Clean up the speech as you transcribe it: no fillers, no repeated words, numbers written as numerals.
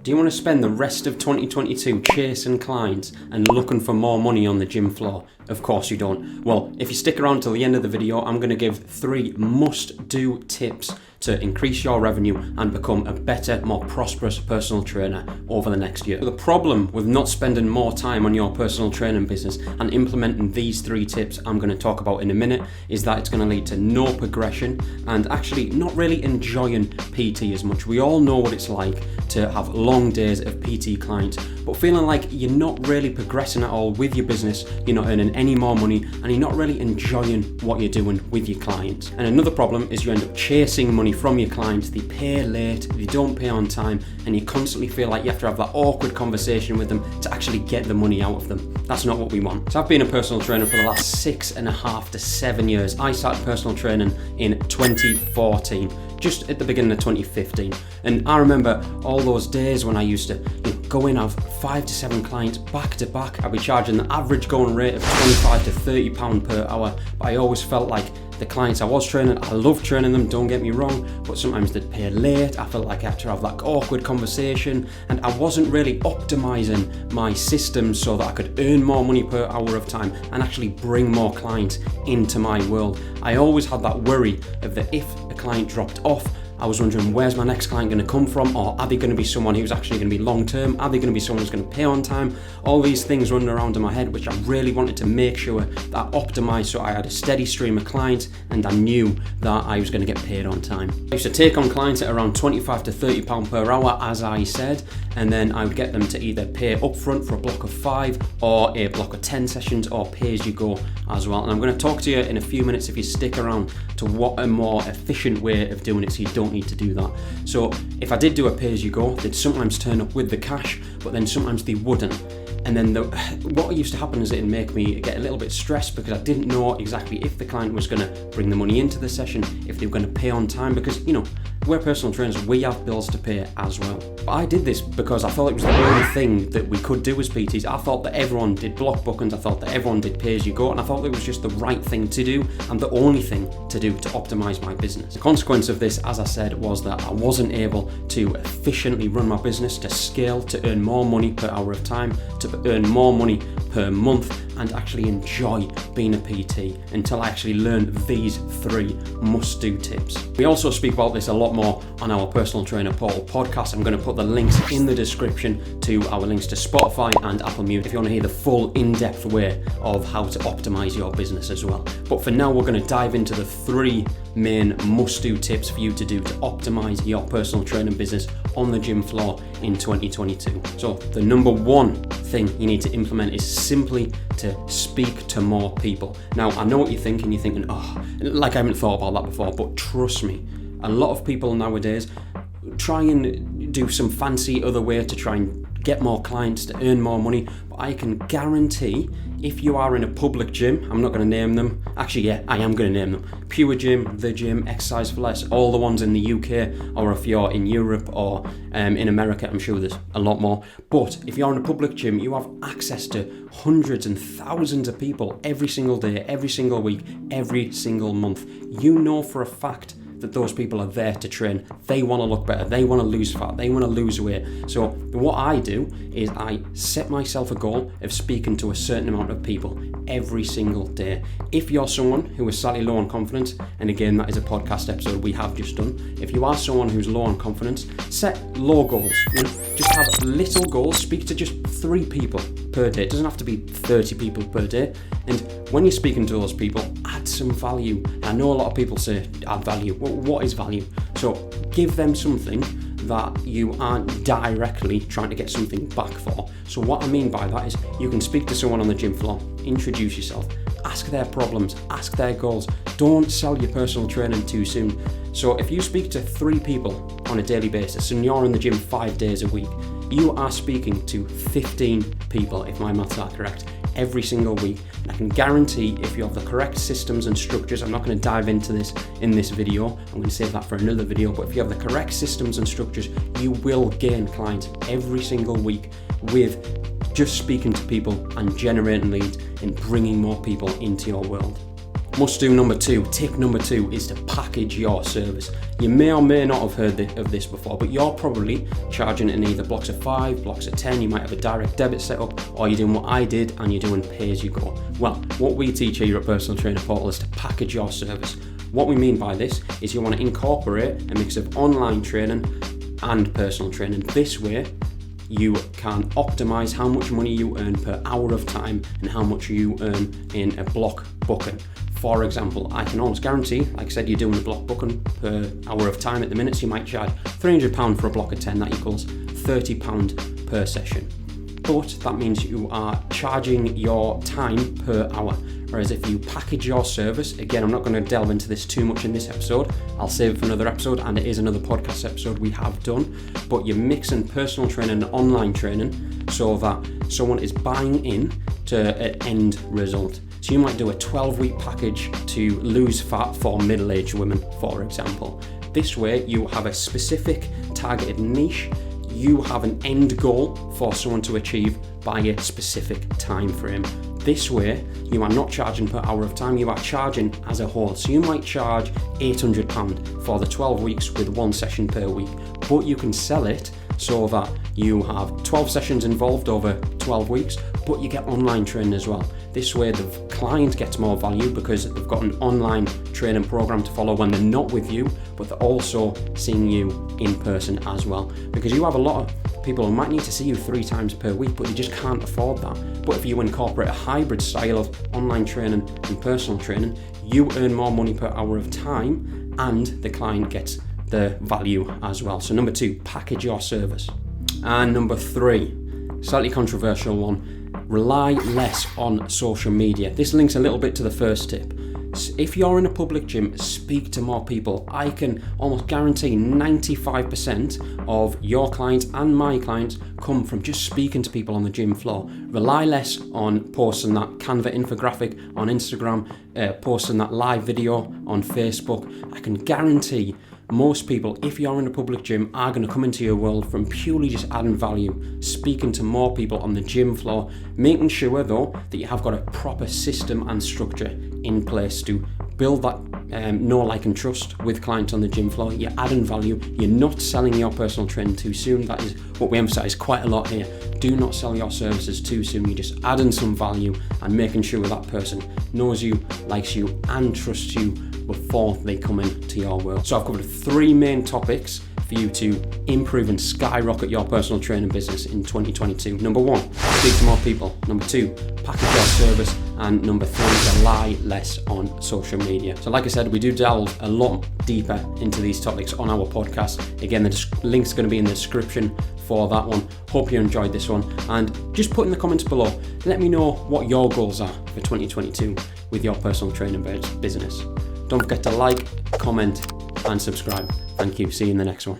Do you want to spend the rest of 2022 chasing clients and looking for more money on the gym floor? Of course you don't. Well, if you stick around till the end of the video, I'm going to give 3 must-do tips to increase your revenue and become a better, more prosperous personal trainer over the next year. The problem with not spending more time on your personal training business and implementing these 3 tips I'm going to talk about in a minute is that it's going to lead to no progression and actually not really enjoying PT as much. We all know what it's like to have long days of PT clients, but feeling like you're not really progressing at all with your business, you're not earning any more money, and you're not really enjoying what you're doing with your clients. And another problem is you end up chasing money from your clients. They pay late, they don't pay on time, and you constantly feel like you have to have that awkward conversation with them to actually get the money out of them. That's not what we want. So I've been a personal trainer for the last 6.5 to 7 years. I started personal training in 2014. Just at the beginning of 2015. And I remember all those days when I used to go in, have 5 to 7 clients back to back. I'd be charging the average going rate of £25 to £30 per hour. But I always felt like the clients I was training, I loved training them, don't get me wrong, but sometimes they'd pay late. I felt like I had to have that awkward conversation, and I wasn't really optimizing my systems so that I could earn more money per hour of time and actually bring more clients into my world. I always had that worry of that if a client dropped off, I was wondering, where's my next client going to come from? Or are they going to be someone who's actually going to be long term? Are they going to be someone who's going to pay on time? All these things running around in my head, which I really wanted to make sure that I optimized so I had a steady stream of clients and I knew that I was going to get paid on time. I used to take on clients at around £25 to £30 per hour, as I said, and then I would get them to either pay upfront for a block of 5 or a block of 10 sessions or pay as you go as well. And I'm going to talk to you in a few minutes, if you stick around, to what a more efficient way of doing it so you don't need to do that. So if I did do a pay as you go, they'd sometimes turn up with the cash, but then sometimes they wouldn't. And then what used to happen is it'd make me get a little bit stressed because I didn't know exactly if the client was going to bring the money into the session, if they were going to pay on time, because we're personal trainers, we have bills to pay as well. But I did this because I thought it was the only thing that we could do as PTs. I thought that everyone did block bookings, I thought that everyone did pay as you go, and I thought it was just the right thing to do and the only thing to do to optimize my business. The consequence of this, as I said, was that I wasn't able to efficiently run my business, to scale, to earn more money per hour of time, to earn more money per month, and actually enjoy being a PT until I actually learned these 3 must-do tips. We also speak about this a lot more on our Personal Trainer Portal podcast. I'm going to put the links in the description to our links to Spotify and Apple Music if you want to hear the full in-depth way of how to optimize your business as well. But for now, we're going to dive into the 3 main must-do tips for you to do to optimize your personal training business on the gym floor in 2022. So the number 1 thing you need to implement is simply to speak to more people. Now, I know what you're thinking. You're thinking, like I haven't thought about that before, but trust me, a lot of people nowadays try and do some fancy other way to try and get more clients, to earn more money, but I can guarantee if you are in a public gym, I'm not going to name them, actually yeah, I am going to name them, Pure Gym, The Gym, Exercise for Less, all the ones in the UK, or if you're in Europe or in America, I'm sure there's a lot more, but if you're in a public gym, you have access to hundreds and thousands of people every single day, every single week, every single month. You know for a fact that those people are there to train. They want to look better, they want to lose fat, they want to lose weight. So what I do is I set myself a goal of speaking to a certain amount of people every single day. If you're someone who is slightly low on confidence, and again that is a podcast episode we have just done, if you are someone who's low on confidence, set low goals. Just have little goals, speak to just 3 people per day. It doesn't have to be 30 people per day. And when you're speaking to those people, add some value. I know a lot of people say add value. Well, what is value? So give them something that you aren't directly trying to get something back for. So what I mean by that is you can speak to someone on the gym floor, introduce yourself, ask their problems, ask their goals. Don't sell your personal training too soon. So if you speak to 3 people on a daily basis and you're in the gym 5 days a week, you are speaking to 15 people, if my maths are correct, every single week. And I can guarantee if you have the correct systems and structures, I'm not going to dive into this in this video, I'm going to save that for another video, but if you have the correct systems and structures, you will gain clients every single week with just speaking to people and generating leads and bringing more people into your world. Must do number 2, tip number 2 is to package your service. You may or may not have heard of this before, but you're probably charging in either blocks of 5, blocks of 10, you might have a direct debit set up, or you're doing what I did and you're doing pay as you go. Well, what we teach here at Personal Trainer Portal is to package your service. What we mean by this is you want to incorporate a mix of online training and personal training. This way, you can optimize how much money you earn per hour of time and how much you earn in a block booking. For example, I can almost guarantee, like I said, you're doing a block booking per hour of time at the minute, so you might charge £300 for a block of 10, that equals £30 per session. But that means you are charging your time per hour. Whereas if you package your service, again, I'm not going to delve into this too much in this episode, I'll save it for another episode, and it is another podcast episode we have done, but you're mixing personal training and online training so that someone is buying in to an end result. So you might do a 12-week package to lose fat for middle-aged women, for example. This way you have a specific targeted niche, you have an end goal for someone to achieve by a specific time frame. This way, you are not charging per hour of time, you are charging as a whole. So you might charge £800 for the 12 weeks with 1 session per week, but you can sell it so that you have 12 sessions involved over 12 weeks, but you get online training as well. This way the client gets more value because they've got an online training program to follow when they're not with you, but they're also seeing you in person as well. Because you have a lot of people who might need to see you 3 times per week, but you just can't afford that. But if you incorporate a hybrid style of online training and personal training, you earn more money per hour of time and the client gets the value as well. So number 2, package your service. And number 3, slightly controversial one, rely less on social media. This links a little bit to the first tip. If you're in a public gym, speak to more people. I can almost guarantee 95% of your clients and my clients come from just speaking to people on the gym floor. Rely less on posting that Canva infographic on Instagram, posting that live video on Facebook. I can guarantee most people, if you're in a public gym, are going to come into your world from purely just adding value, speaking to more people on the gym floor, making sure though that you have got a proper system and structure in place to build that know, like and trust with clients on the gym floor. You're adding value, you're not selling your personal training too soon. That is what we emphasize quite a lot here. Do not sell your services too soon. You're just adding some value and making sure that person knows you, likes you and trusts you before they come into your world. So I've covered 3 main topics for you to improve and skyrocket your personal training business in 2022. Number 1, speak to more people. Number 2, package your service. And number 3, rely less on social media. So like I said, we do delve a lot deeper into these topics on our podcast. Again, the link's going to be in the description for that one. Hope you enjoyed this one, and just put in the comments below, let me know what your goals are for 2022 with your personal training business. Don't forget to like, comment and subscribe. Thank you. See you in the next one.